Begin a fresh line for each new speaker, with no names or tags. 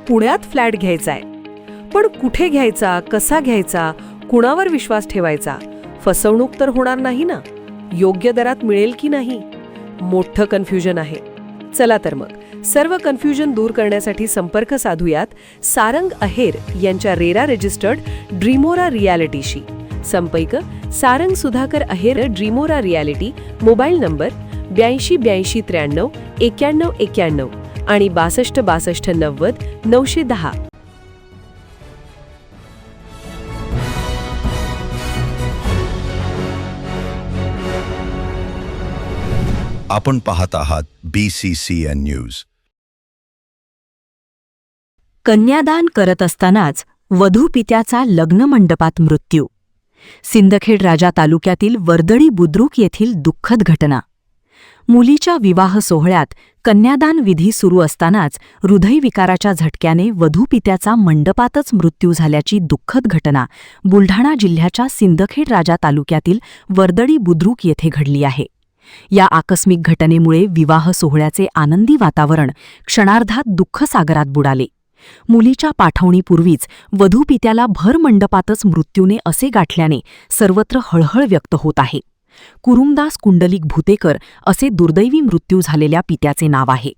पुण्यात फ्लॅट घ्यायचाय. पण कुठे घ्यायचा, कसा घ्यायचा, कुणावर विश्वास ठेवायचा? फसवणूक तर होणार नाही ना? योग्य दरात मिळेल की नाही? मोठं कन्फ्युजन आहे. चला तर मग सर्व कन्फ्युजन दूर करण्यासाठी संपर्क साधूयात सारंग अहेर यांच्या रेरा रजिस्टर्ड ड्रीमोरा रियालिटीशी. संपर्क सारंग सुधाकर अहेर, ड्रीमोरा रियालिटी. मोबाईल नंबर 82 83 93 91 आणि 62 62 90 910.
आपण पाहत आहात BCCN न्यूज.
कन्यादान करत असतानाच वधू पित्याचा लग्नमंडपात मृत्यू. सिंदखेड राजा तालुक्यातील वर्दळी बुद्रुक येथील दुःखद घटना. मुलीच्या विवाह सोहळ्यात कन्यादान विधी सुरू असतानाच हृदयविकाराच्या झटक्याने वधू पित्याचा मंडपातच मृत्यू झाल्याची दुःखद घटना बुलढाणा जिल्ह्याच्या सिंदखेड राजा तालुक्यातील वर्दळी बुद्रुक येथे घडली आहे. या आकस्मिक घटनेमुळे विवाह सोहळ्याचे आनंदी वातावरण क्षणार्धात दुःखसागरात बुडाले. मुलीच्या पाठवणीपूर्वीच वधू पित्याला भर मंडपातच मृत्यूने असे गाठल्याने सर्वत्र हळहळ व्यक्त होत आहे. कुरुमदास कुंडलिक भुतेकर असे दुर्दैवी मृत्यू झालेल्या पित्याचे नाव आहे.